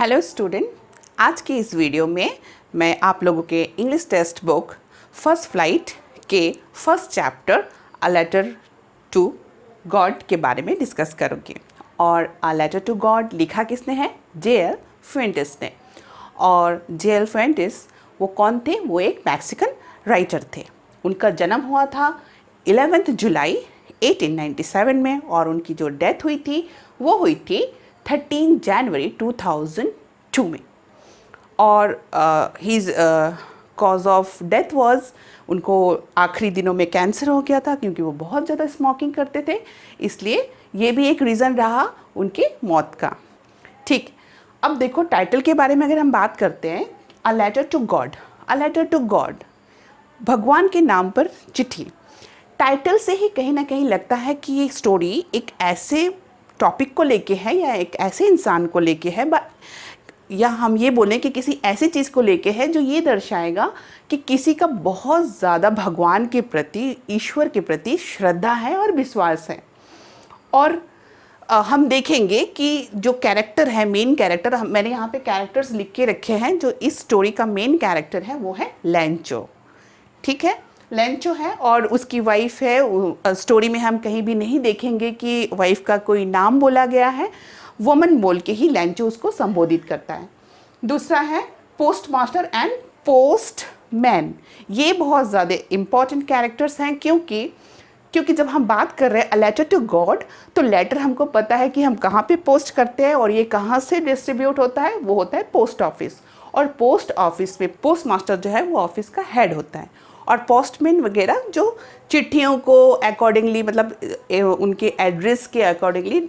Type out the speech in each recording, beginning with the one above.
Hello student, आज की इस वीडियो में मैं आप लोगों के English textbook first flight के first chapter a letter to God के बारे में डिस्कस करूँगी। और अ लेटर टू गॉड लिखा किसने है? जे.एल. फुएंटेस ने। और जे.एल. फुएंटेस वो कौन थे? वो एक मैक्सिकन राइटर थे। उनका जन्म हुआ था 11 जुलाई 1897 में और उनकी जो डेथ हुई थी वो हुई थी 13 जनवरी 2002 में। और his cause of death was, उनको आखिरी दिनों में कैंसर हो गया था क्योंकि वो बहुत ज़्यादा स्मोकिंग करते थे, इसलिए ये भी एक रीज़न रहा उनकी मौत का। ठीक, अब देखो टाइटल के बारे में अगर हम बात करते हैं, a letter to God. A letter to God, भगवान के नाम पर चिट्ठी। टाइटल से ही कहीं ना कहीं लगता है कि ये स्टोरी एक ऐसे टॉपिक को लेके है या एक ऐसे इंसान को लेके है, या हम ये बोलें कि किसी ऐसी चीज़ को लेके है जो ये दर्शाएगा कि किसी का बहुत ज़्यादा भगवान के प्रति, ईश्वर के प्रति श्रद्धा है और विश्वास है। और हम देखेंगे कि जो कैरेक्टर है, मेन कैरेक्टर, मैंने यहाँ पे कैरेक्टर्स लिख के रखे हैं। जो इस स्टोरी का मेन कैरेक्टर है वो है लैंचो। ठीक है, लैंचो है और उसकी वाइफ है। स्टोरी में हम कहीं भी नहीं देखेंगे कि वाइफ का कोई नाम बोला गया है, वुमन बोल के ही लैंचो उसको संबोधित करता है। दूसरा है पोस्ट मास्टर एंड पोस्टमैन। ये बहुत ज़्यादा इम्पॉर्टेंट कैरेक्टर्स हैं क्योंकि जब हम बात कर रहे हैं अ लेटर टू गॉड, तो लेटर हमको पता है कि हम कहाँ पे पोस्ट करते हैं और ये कहाँ से डिस्ट्रीब्यूट होता है, वो होता है पोस्ट ऑफिस। और पोस्ट ऑफिस में पोस्ट मास्टर जो है वो ऑफिस का हेड होता है और पोस्टमैन वगैरह जो चिट्ठियों को अकॉर्डिंगली, मतलब उनके एड्रेस के अकॉर्डिंगली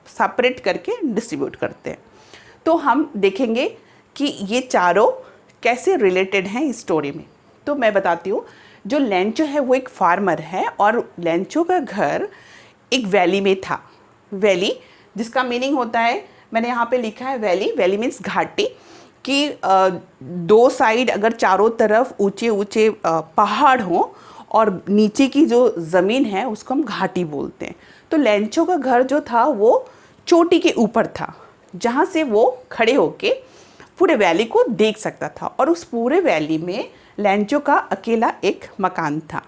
सेपरेट करके डिस्ट्रीब्यूट करते हैं। तो हम देखेंगे कि ये चारों कैसे रिलेटेड हैं इस स्टोरी में। तो मैं बताती हूँ, जो लैंचो है वो एक फार्मर है और लैंचो का घर एक वैली में था। वैली जिसका मीनिंग होता है, मैंने यहाँ पे लिखा है वैली। वैली मीन्स घाटी, कि दो साइड अगर चारों तरफ ऊंचे ऊंचे पहाड़ हों और नीचे की जो ज़मीन है उसको हम घाटी बोलते हैं। तो लैंचो का घर जो था वो चोटी के ऊपर था, जहाँ से वो खड़े होके पूरे वैली को देख सकता था। और उस पूरे वैली में लैंचो का अकेला एक मकान था।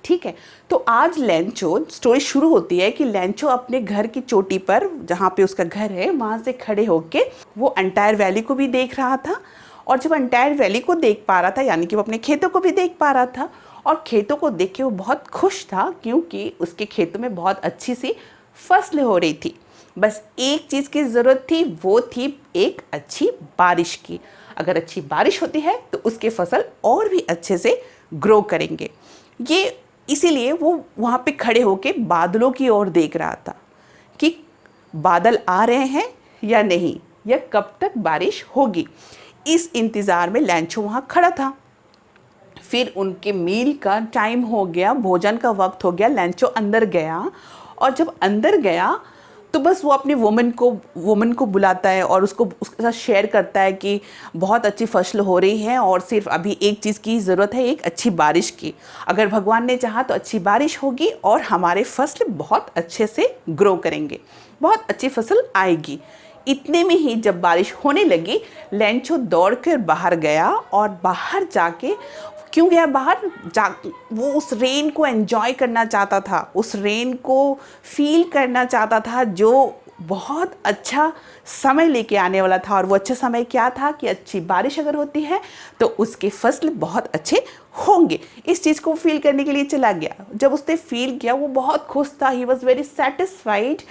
ठीक है, तो आज लैंचो, स्टोरी शुरू होती है कि लैंचो अपने घर की चोटी पर, जहाँ पे उसका घर है, वहाँ से खड़े होके वो एंटायर वैली को भी देख रहा था। और जब एंटायर वैली को देख पा रहा था, यानी कि वो अपने खेतों को भी देख पा रहा था, और खेतों को देख के वो बहुत खुश था क्योंकि उसके खेतों में बहुत अच्छी सी फसल हो रही थी। बस एक चीज़ की ज़रूरत थी, वो थी एक अच्छी बारिश की। अगर अच्छी बारिश होती है तो उसके फसल और भी अच्छे से ग्रो करेंगे। ये इसीलिए वो वहाँ पे खड़े होके बादलों की ओर देख रहा था कि बादल आ रहे हैं या नहीं, या कब तक बारिश होगी। इस इंतज़ार में लैंचो वहाँ खड़ा था। फिर उनके मील का टाइम हो गया, भोजन का वक्त हो गया। लैंचो अंदर गया और जब अंदर गया तो बस वो अपनी वुमन को बुलाता है और उसके साथ शेयर करता है कि बहुत अच्छी फसल हो रही है और सिर्फ अभी एक चीज़ की ज़रूरत है, एक अच्छी बारिश की। अगर भगवान ने चाहा तो अच्छी बारिश होगी और हमारे फसल बहुत अच्छे से ग्रो करेंगे, बहुत अच्छी फसल आएगी। इतने में ही जब बारिश होने लगी, लैंचो दौड़ कर बाहर गया और बाहर जाके, क्यों गया बाहर? वो उस रेन को एंजॉय करना चाहता था, उस रेन को फील करना चाहता था जो बहुत अच्छा समय लेके आने वाला था। और वो अच्छा समय क्या था कि अच्छी बारिश अगर होती है तो उसके फसल बहुत अच्छे होंगे। इस चीज़ को फील करने के लिए चला गया। जब उसने फील किया वो बहुत खुश था, ही वॉज़ वेरी सेटिस्फाइड,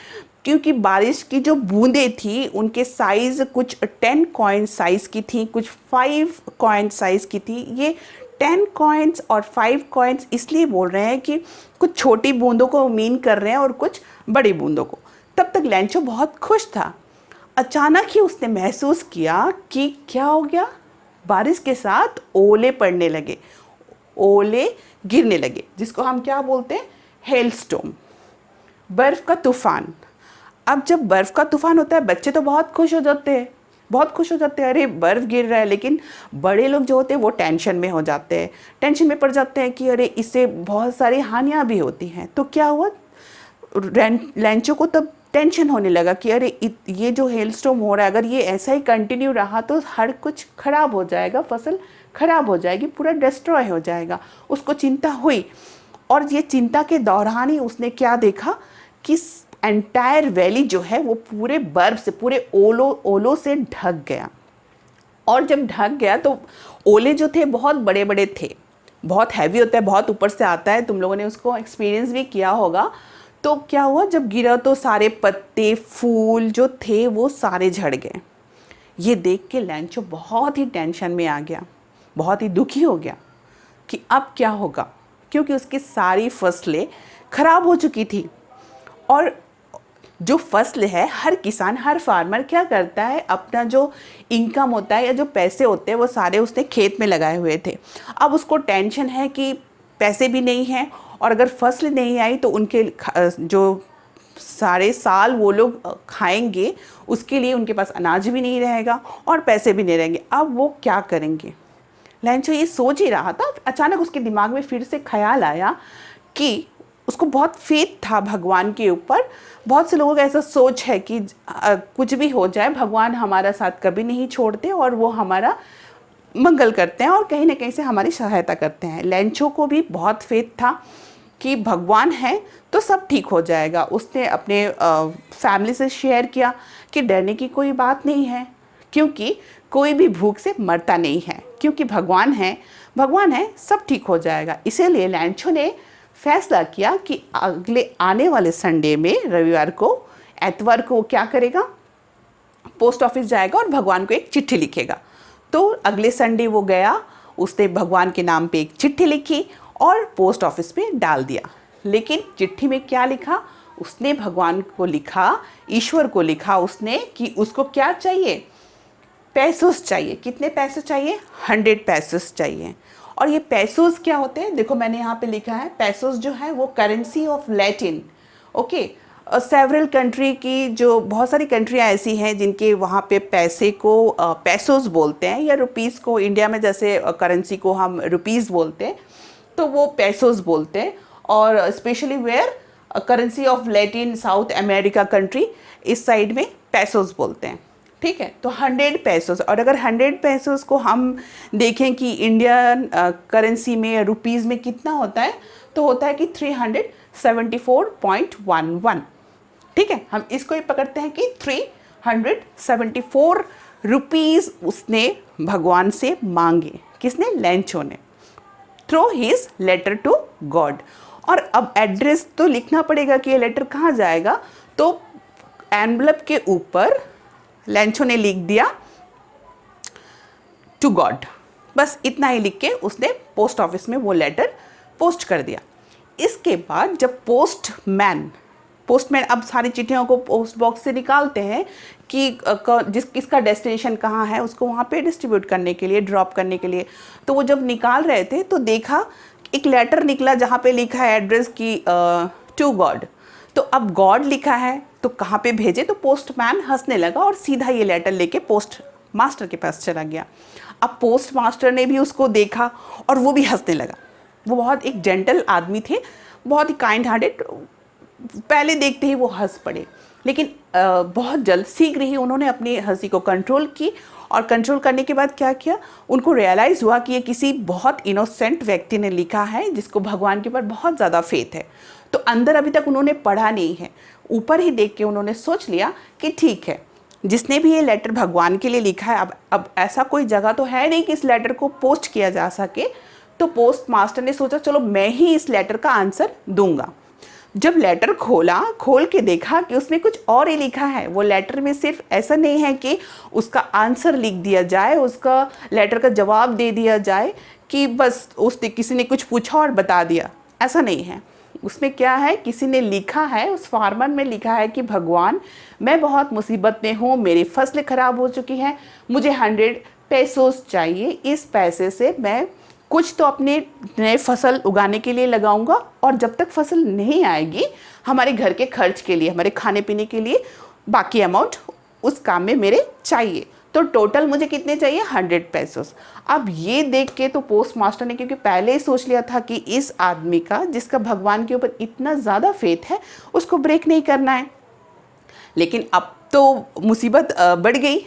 क्योंकि बारिश की जो बूंदें थी उनके साइज़ कुछ 10 कॉइन साइज़ की थी, कुछ 5 कॉइन साइज़ की थी। ये 10 कॉइन्स और 5 कॉइन्स इसलिए बोल रहे हैं कि कुछ छोटी बूंदों को मीन कर रहे हैं और कुछ बड़ी बूंदों को। तब तक लैंचो बहुत खुश था। अचानक ही उसने महसूस किया कि क्या हो गया, बारिश के साथ ओले पड़ने लगे, ओले गिरने लगे, जिसको हम क्या बोलते हैं? हेलस्टॉर्म, बर्फ़ का तूफ़ान। अब जब बर्फ़ का तूफ़ान होता है, बच्चे तो बहुत खुश हो जाते हैं, बहुत खुश हो जाते हैं, अरे बर्फ़ गिर रहा है। लेकिन बड़े लोग जो होते हैं वो टेंशन में हो जाते हैं, टेंशन में पड़ जाते हैं कि अरे इससे बहुत सारी हानियाँ भी होती हैं। तो क्या हुआ, लैंचो को तब टेंशन होने लगा कि अरे ये जो हेल स्टॉर्म हो रहा है, अगर ये ऐसा ही कंटिन्यू रहा तो हर कुछ खराब हो जाएगा, फसल खराब हो जाएगी, पूरा डिस्ट्रॉय हो जाएगा। उसको चिंता हुई, और ये चिंता के दौरान ही उसने क्या देखा कि एंटायर वैली जो है वो पूरे बर्फ से, पूरे ओलों से ढक गया। और जब ढक गया तो ओले जो थे बहुत बड़े बड़े थे, बहुत हैवी होता है, बहुत ऊपर से आता है, तुम लोगों ने उसको एक्सपीरियंस भी किया होगा। तो क्या हुआ, जब गिरा तो सारे पत्ते फूल जो थे वो सारे झड़ गए। ये देख के लैंचो बहुत ही टेंशन में आ गया, बहुत ही दुखी हो गया कि अब क्या होगा, क्योंकि उसकी सारी फसलें खराब हो चुकी थी। और जो फसल है, हर किसान, हर फार्मर क्या करता है, अपना जो इनकम होता है या जो पैसे होते हैं वो सारे उसने खेत में लगाए हुए थे। अब उसको टेंशन है कि पैसे भी नहीं हैं, और अगर फसल नहीं आई तो उनके जो सारे साल वो लोग खाएंगे, उसके लिए उनके पास अनाज भी नहीं रहेगा और पैसे भी नहीं रहेंगे। अब वो क्या करेंगे? लैंचो ये सोच ही रहा था, अचानक उसके दिमाग में फिर से ख्याल आया कि उसको बहुत फेथ था भगवान के ऊपर। बहुत से लोगों का ऐसा सोच है कि कुछ भी हो जाए, भगवान हमारा साथ कभी नहीं छोड़ते और वो हमारा मंगल करते हैं और कहीं ना कहीं से हमारी सहायता करते हैं। लैंचो को भी बहुत फेथ था कि भगवान है तो सब ठीक हो जाएगा। उसने अपने फैमिली से शेयर किया कि डरने की कोई बात नहीं है, क्योंकि कोई भी भूख से मरता नहीं है, क्योंकि भगवान है, सब ठीक हो जाएगा। इसीलिए लैंचो ने फैसला किया कि अगले आने वाले संडे में, रविवार को, एतवार को क्या करेगा, पोस्ट ऑफिस जाएगा और भगवान को एक चिट्ठी लिखेगा। तो अगले संडे वो गया, उसने भगवान के नाम पे एक चिट्ठी लिखी और पोस्ट ऑफिस में डाल दिया। लेकिन चिट्ठी में क्या लिखा? उसने भगवान को लिखा, ईश्वर को लिखा उसने कि उसको क्या चाहिए, पैसोस चाहिए। कितने पैसे चाहिए? 100 पैसोस चाहिए। और ये पैसोस क्या होते हैं? देखो मैंने यहाँ पे लिखा है, पैसोस जो है वो currency of Latin. Okay, several country की, जो बहुत सारी कंट्रियाँ ऐसी हैं जिनके वहाँ पे पैसे को पैसोस बोलते हैं, या रुपीज़ को, इंडिया में जैसे करेंसी को हम रुपीज़ बोलते हैं तो वो पैसोस बोलते हैं। और specially where currency of Latin South America country, इस साइड में पैसोस बोलते हैं। ठीक है, तो 100 पैसोस। और अगर 100 पैसोस को हम देखें कि इंडियन करेंसी में, रुपीज़ में कितना होता है, तो होता है कि 374.11। ठीक है, हम इसको ही पकड़ते हैं कि 374 रुपीज़ उसने भगवान से मांगे। किसने? लैंचो ने, through his letter to God. और अब एड्रेस तो लिखना पड़ेगा कि ये लेटर कहाँ जाएगा। तो एनवलप के ऊपर लैंचो ने लिख दिया टू गॉड, बस इतना ही लिख के उसने पोस्ट ऑफिस में वो लेटर पोस्ट कर दिया। इसके बाद जब पोस्टमैन अब सारी चिट्ठियों को पोस्ट बॉक्स से निकालते हैं कि किसका डेस्टिनेशन कहाँ है, उसको वहाँ पे डिस्ट्रीब्यूट करने के लिए, ड्रॉप करने के लिए। तो वो जब निकाल रहे थे तो देखा एक लेटर निकला जहाँ पे लिखा है एड्रेस की टू गॉड। तो अब गॉड लिखा है तो कहाँ पे भेजे? तो पोस्टमैन हंसने लगा और सीधा ये लेटर लेके पोस्ट मास्टर के पास चला गया। अब पोस्ट मास्टर ने भी उसको देखा और वो भी हंसने लगा। वो बहुत एक जेंटल आदमी थे, बहुत ही काइंड हार्टेड। पहले देखते ही वो हंस पड़े, लेकिन बहुत जल्द, शीघ्र ही उन्होंने अपनी हंसी को कंट्रोल की। और कंट्रोल करने के बाद क्या किया, उनको रियलाइज़ हुआ कि ये किसी बहुत इनोसेंट व्यक्ति ने लिखा है जिसको भगवान के ऊपर बहुत ज़्यादा फेथ है। तो अंदर अभी तक उन्होंने पढ़ा नहीं है, ऊपर ही देख के उन्होंने सोच लिया कि ठीक है, जिसने भी ये लेटर भगवान के लिए लिखा है, अब ऐसा कोई जगह तो है नहीं कि इस लेटर को पोस्ट किया जा सके। तो पोस्ट मास्टर ने सोचा चलो मैं ही इस लेटर का आंसर दूंगा। जब लेटर खोल के देखा कि उसमें कुछ और ही लिखा है। वो लेटर में सिर्फ ऐसा नहीं है कि उसका आंसर लिख दिया जाए, उसका लेटर का जवाब दे दिया जाए कि बस उसने किसी ने कुछ पूछा और बता दिया, ऐसा नहीं है। उसमें क्या है, किसी ने लिखा है, उस फार्मर में लिखा है कि भगवान, मैं बहुत मुसीबत में हूँ, मेरी फसलें ख़राब हो चुकी हैं, मुझे 100 पैसोस चाहिए। इस पैसे से मैं कुछ तो अपने नए फसल उगाने के लिए लगाऊंगा, और जब तक फसल नहीं आएगी हमारे घर के खर्च के लिए, हमारे खाने पीने के लिए बाकी अमाउंट उस काम में मेरे चाहिए। तो टोटल मुझे कितने चाहिए? 100 पैसोस। अब ये देख के तो पोस्ट मास्टर ने, क्योंकि पहले ही सोच लिया था कि इस आदमी का, जिसका भगवान के ऊपर इतना ज़्यादा फेथ है, उसको ब्रेक नहीं करना है। लेकिन अब तो मुसीबत बढ़ गई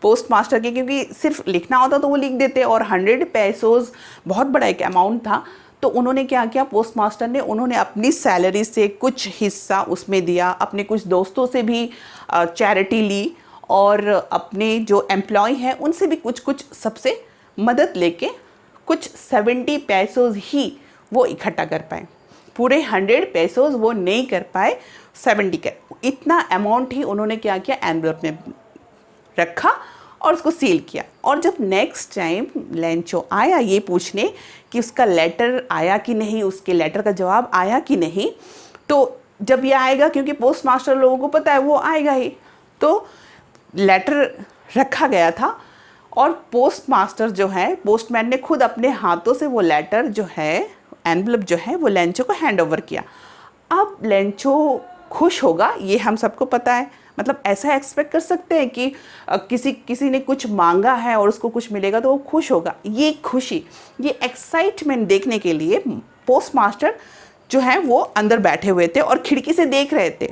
पोस्ट मास्टर की, क्योंकि सिर्फ लिखना होता तो वो लिख देते और 100 पैसोज़ बहुत बड़ा एक अमाउंट था। तो उन्होंने क्या किया, पोस्ट मास्टर ने उन्होंने अपनी सैलरी से कुछ हिस्सा उसमें दिया, अपने कुछ दोस्तों से भी चैरिटी ली और अपने जो एम्प्लॉय हैं उनसे भी कुछ कुछ सबसे मदद लेके कुछ 70 पैसोज़ ही वो इकट्ठा कर पाए। पूरे 100 पैसोज़ वो नहीं कर पाए, 70 का इतना अमाउंट ही उन्होंने क्या किया, एनवलप में रखा और उसको सील किया। और जब नेक्स्ट टाइम लेंचो आया ये पूछने कि उसका लेटर आया कि नहीं, उसके लेटर का जवाब आया कि नहीं, तो जब ये आएगा, क्योंकि पोस्ट मास्टर लोगों को पता है वो आएगा ही, तो लेटर रखा गया था और पोस्ट मास्टर जो है, पोस्टमैन ने खुद अपने हाथों से वो लेटर जो है, एनवलप जो है, वो लेंचो को हैंड ओवर किया। अब लेंचो खुश होगा, ये हम सबको पता है। मतलब ऐसा एक्सपेक्ट कर सकते हैं कि किसी ने कुछ मांगा है और उसको कुछ मिलेगा तो वो खुश होगा। ये खुशी, ये एक्साइटमेंट देखने के लिए पोस्ट मास्टर जो है वो अंदर बैठे हुए थे और खिड़की से देख रहे थे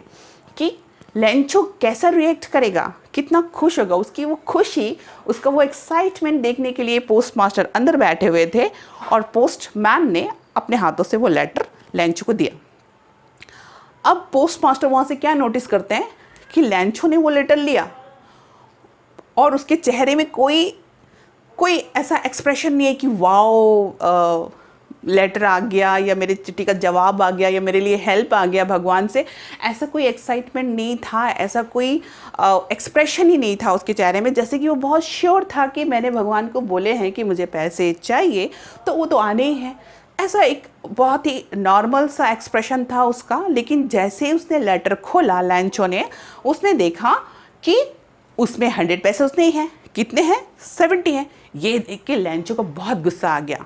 कि लेंचो कैसा रिएक्ट करेगा, कितना खुश होगा। उसकी वो खुशी, उसका वो एक्साइटमेंट देखने के लिए पोस्ट मास्टर अंदर बैठे हुए थे और पोस्टमैन ने अपने हाथों से वो लेटर लेंचो को दिया। अब पोस्ट मास्टर वहाँ से क्या नोटिस करते हैं कि लेंचो ने वो लेटर लिया और उसके चेहरे में कोई ऐसा एक्सप्रेशन नहीं है कि वाओ लेटर आ गया या मेरी चिट्ठी का जवाब आ गया या मेरे लिए हेल्प आ गया भगवान से। ऐसा कोई एक्साइटमेंट नहीं था, ऐसा कोई एक्सप्रेशन ही नहीं था उसके चेहरे में, जैसे कि वो बहुत श्योर था कि मैंने भगवान को बोले हैं कि मुझे पैसे चाहिए तो वो तो आने ही हैं। ऐसा एक बहुत ही नॉर्मल सा एक्सप्रेशन था उसका। लेकिन जैसे ही उसने लेटर खोला लेंचो ने, उसने देखा कि उसमें 100 पैसे नहीं हैं। कितने हैं? 70 हैं। ये देख के लेंचो को बहुत गुस्सा आ गया।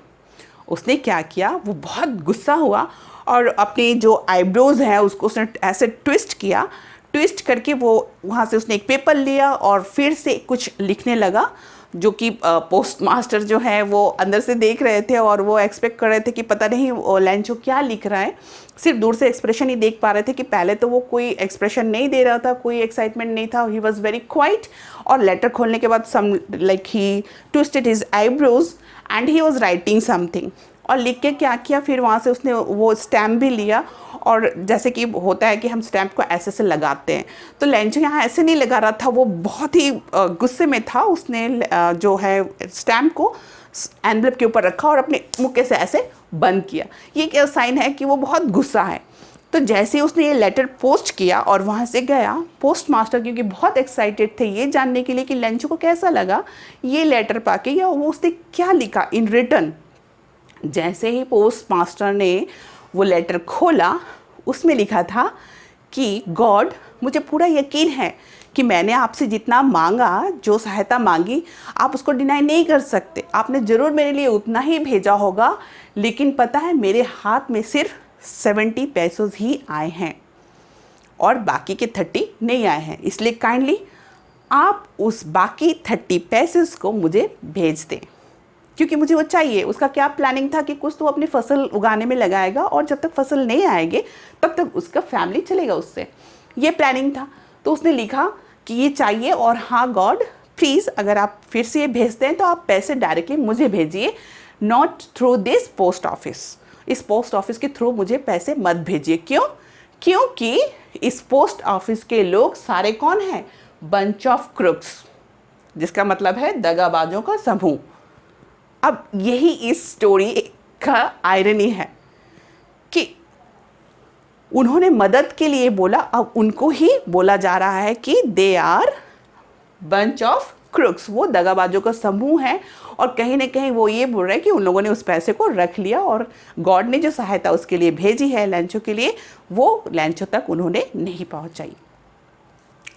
उसने क्या किया, वो बहुत गुस्सा हुआ और अपने जो आईब्रोज हैं उसको उसने ऐसे ट्विस्ट किया। ट्विस्ट करके वो वहाँ से उसने एक पेपर लिया और फिर से कुछ लिखने लगा, जो कि पोस्ट मास्टर जो है वो अंदर से देख रहे थे और वो एक्सपेक्ट कर रहे थे कि पता नहीं वो लेंचो क्या लिख रहा है। सिर्फ दूर से एक्सप्रेशन ही देख पा रहे थे कि पहले तो वो कोई एक्सप्रेशन नहीं दे रहा था, कोई एक्साइटमेंट नहीं था, ही वॉज वेरी क्वाइट। और लेटर खोलने के बाद some like he twisted his eyebrows and he was writing something. और लिख के क्या किया, फिर वहाँ से उसने वो स्टैम्प भी लिया और जैसे कि होता है कि हम स्टैम्प को ऐसे से लगाते हैं, तो लेंचो यहाँ ऐसे नहीं लगा रहा था, वो बहुत ही गुस्से में था। उसने जो है स्टैम्प को एनवलप के ऊपर रखा और अपने मुक्के से ऐसे बंद किया। ये क्या साइन है कि वो बहुत गुस्सा है। तो जैसे उसने ये लेटर पोस्ट किया और वहाँ से गया, पोस्ट मास्टर क्योंकि बहुत एक्साइटेड थे ये जानने के लिए कि लेंचो को कैसा लगा ये लेटर पाके या वो उसने क्या लिखा इन रिटर्न। जैसे ही पोस्ट मास्टर ने वो लेटर खोला, उसमें लिखा था कि गॉड, मुझे पूरा यकीन है कि मैंने आपसे जितना मांगा, जो सहायता मांगी, आप उसको डिनाई नहीं कर सकते। आपने ज़रूर मेरे लिए उतना ही भेजा होगा, लेकिन पता है मेरे हाथ में सिर्फ 70 पैसों ही आए हैं और बाकी के 30 नहीं आए हैं। इसलिए काइंडली आप उस बाकी 30 पैसे को मुझे भेज दें, क्योंकि मुझे वो चाहिए। उसका क्या प्लानिंग था कि कुछ तो अपनी फसल उगाने में लगाएगा और जब तक फसल नहीं आएगी तब तक उसका फैमिली चलेगा उससे, ये प्लानिंग था। तो उसने लिखा कि ये चाहिए और हाँ गॉड प्लीज़ अगर आप फिर से ये भेजते हैं तो आप पैसे डायरेक्टली मुझे भेजिए, not through this post office. इस पोस्ट ऑफिस के थ्रू मुझे पैसे मत भेजिए। क्यों? क्योंकि इस पोस्ट ऑफिस के लोग सारे कौन हैं? बंच ऑफ क्रुक्स, जिसका मतलब है दगाबाजों का समूह। अब यही इस स्टोरी का आयरनी है कि उन्होंने मदद के लिए बोला, अब उनको ही बोला जा रहा है कि they are bunch of crooks, वो दगाबाजों का समूह है। और कहीं ना कहीं वो ये बोल रहे हैं कि उन लोगों ने उस पैसे को रख लिया और गॉड ने जो सहायता उसके लिए भेजी है लेंचो के लिए, वो लेंचो तक उन्होंने नहीं पहुंचाई।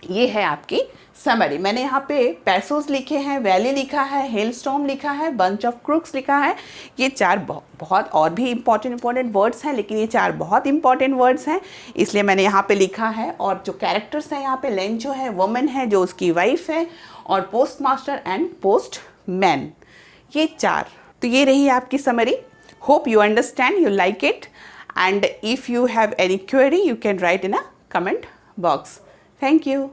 ये है आपकी समरी। मैंने यहाँ पे पैसोस लिखे हैं, वैली लिखा है, हेलस्टॉर्म लिखा है, बंच ऑफ क्रुक्स लिखा है। ये चार बहुत और भी इंपॉर्टेंट वर्ड्स हैं, लेकिन ये चार बहुत इंपॉर्टेंट वर्ड्स हैं इसलिए मैंने यहाँ पे लिखा है। और जो कैरेक्टर्स हैं यहाँ पे, लेंचो है, वुमन है जो उसकी वाइफ है, और post master and post man, ये चार। तो ये रही आपकी summary. Hope you understand, you like it, and if you have any query you can write in a comment box. Thank you.